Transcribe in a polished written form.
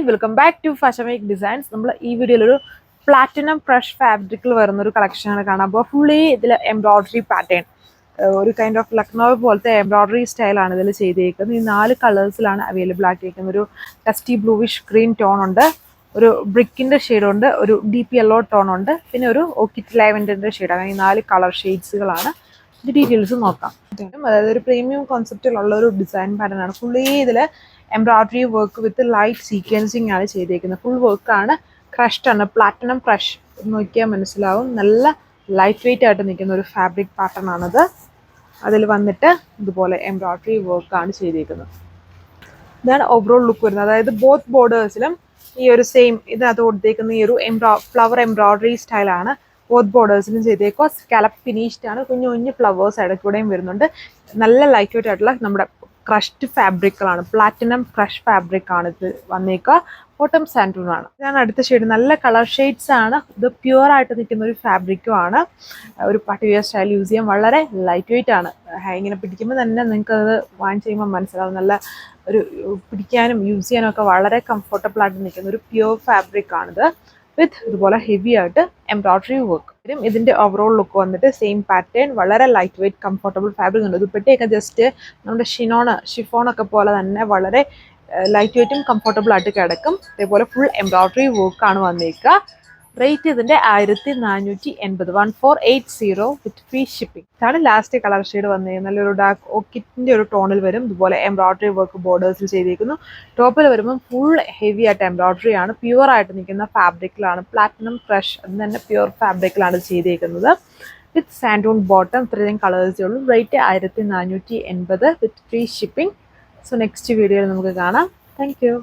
Welcome back to fashion make designs. നമ്മൾ ഈ വീഡിയോയിൽ ഒരു പ്ലാറ്റിനം ക്രഷ് ഫാബ്രിക്കിൽ വരുന്ന ഒരു കളക്ഷനാണ് കാണാൻ പോകുക. ഫുള്ളി ഇതിൽ എംബ്രോയിഡറി പാറ്റേൺ, ഒരു കൈൻഡ് ഓഫ് ലക്നൗ പോലത്തെ എംബ്രോയിഡറി സ്റ്റൈലാണ് ഇതിൽ ചെയ്തേക്കുന്നത്. ഈ 4 കളേഴ്സിലാണ് അവൈലബിൾ ആക്കിയിരിക്കുന്നത്. ഒരു ഡസ്റ്റി ബ്ലൂവിഷ് ഗ്രീൻ ടോൺ ഉണ്ട്, ഒരു ബ്രിക്കിൻ്റെ ഷെയ്ഡുണ്ട്, ഒരു ഡീപ്പ് യെല്ലോ ടോൺ ഉണ്ട്, പിന്നെ ഒരു ഓക്കിറ്റ് ലാവൻഡറിൻ്റെ ഷെയ്ഡ്. അങ്ങനെ ഈ 4 കളർ ഷെയ്ഡ്സുകളാണ്. ഇത് ഡീറ്റെയിൽസ് നോക്കാം. അതായത് ഒരു പ്രീമിയം കോൺസെപ്റ്റിലുള്ള ഒരു ഡിസൈൻ പാറ്റേൺ ആണ്. ഫുള്ളി ഇതിൽ embroidery work with light sequencing ആണ് ചെയ്തേക്കുന്നത്. ഫുൾ വർക്കാണ്, ക്രഷ്ഡ് ആണ്, പ്ലാറ്റിനം ക്രഷ്. നോക്കിയാൽ മനസ്സിലാവും, നല്ല ലൈറ്റ് വെയിറ്റ് ആയിട്ട് നിൽക്കുന്ന ഒരു ഫാബ്രിക് പാറ്റേൺ ആണത്. അതിൽ വന്നിട്ട് ഇതുപോലെ എംബ്രോയിഡറി വർക്കാണ് ചെയ്തേക്കുന്നത്. ഇതാണ് ഓവറോൾ ലുക്ക് വരുന്നത്. അതായത് ബോത്ത് ബോർഡേഴ്സിലും ഈ ഒരു സെയിം ഇതിനകത്ത് കൊടുത്തേക്കുന്ന ഈ ഒരു ഫ്ലവർ എംബ്രോയിഡറി സ്റ്റൈലാണ് ബോത്ത് ബോർഡേഴ്സിലും ചെയ്തേക്കുക. സ്കാലപ്പ് ഫിനിഷ്ഡ് ആണ്, കുഞ്ഞു കുഞ്ഞു ഫ്ലവേഴ്സ് ഇടയ്ക്കൂടെയും വരുന്നുണ്ട്. നല്ല ലൈറ്റ് വെയിറ്റ് ആയിട്ടുള്ള നമ്മുടെ ക്രഷ്ഡ് ഫാബ്രിക്കുകളാണ്, പ്ലാറ്റിനം ക്രഷ് ഫാബ്രിക് ആണ് ഇത് വന്നേക്കുക. ബോട്ടം സാൻഡൂൺ ആണ്. ഇതാണ് അടുത്ത ഷെയ്ഡ്. നല്ല കളർ ഷെയ്ഡ്സ് ആണ്. ഇത് പ്യുവർ ആയിട്ട് നിൽക്കുന്ന ഒരു ഫാബ്രിക്കും ആണ്. ഒരു പാർട്ടി വെയർ സ്റ്റൈൽ യൂസ് ചെയ്യാൻ വളരെ ലൈറ്റ് വെയിറ്റ് ആണ്. ഇങ്ങനെ പിടിക്കുമ്പോൾ തന്നെ നിങ്ങൾക്ക് അത് വാങ്ങിച്ച് കഴിയുമ്പോൾ മനസ്സിലാവും. നല്ല ഒരു പിടിക്കാനും യൂസ് ചെയ്യാനും ഒക്കെ വളരെ കംഫർട്ടബിൾ ആയിട്ട് നിൽക്കുന്ന ഒരു പ്യുവർ ഫാബ്രിക് ആണിത്, വിത്ത് ഇതുപോലെ ഹെവി ആയിട്ട് എംബ്രോയിഡറി വർക്ക്. ഇതിന്റെ ഓവറോൾ ലുക്ക് വന്നിട്ട് സെയിം പാറ്റേൺ, വളരെ ലൈറ്റ് വെയിറ്റ് കംഫർട്ടബിൾ ഫാബ്രിക് ഉണ്ട്. ദുപ്പട്ടയൊക്കെ ജസ്റ്റ് നമ്മുടെ ഷിഫോണൊക്കെ പോലെ തന്നെ വളരെ ലൈറ്റ് വെയിറ്റും കംഫർട്ടബിൾ ആയിട്ട് കിടക്കും. അതേപോലെ ഫുൾ എംബ്രോയിഡറി വർക്കാണ് വന്നേക്കുക. റേറ്റ് ഇതിന്റെ 1480, 1480 വിത്ത് ഫ്രീ ഷിപ്പിംഗ്. ഇതാണ് ലാസ്റ്റ് കളർ ഷെയ്ഡ് വന്നിരിക്കുന്നത്. നല്ലൊരു ഡാർക്ക് ഓക്കിറ്റിന്റെ ഒരു ടോണിൽ വരും. ഇതുപോലെ എംബ്രോയിഡറി വർക്ക് ബോർഡേഴ്സിൽ ചെയ്തിരിക്കുന്നു. ടോപ്പിൽ വരുമ്പോൾ ഫുൾ ഹെവി ആയിട്ട് എംബ്രോയിഡറി ആണ്, പ്യുവർ ആയിട്ട് നിൽക്കുന്ന ഫാബ്രിക്കിലാണ്. പ്ലാറ്റിനം ക്രഷ് അത് തന്നെ പ്യുവർ ഫാബ്രിക്കിലാണ് ചെയ്തിരിക്കുന്നത്. വിത്ത് സാൻഡൂൺ ബോട്ടം. ഇത്രയും കളേഴ്സേ ഉള്ളൂ. റേറ്റ് 1480 വിത്ത് ഫ്രീ ഷിപ്പിംഗ്. സോ നെക്സ്റ്റ് വീഡിയോയിൽ നമുക്ക് കാണാം. Thank you.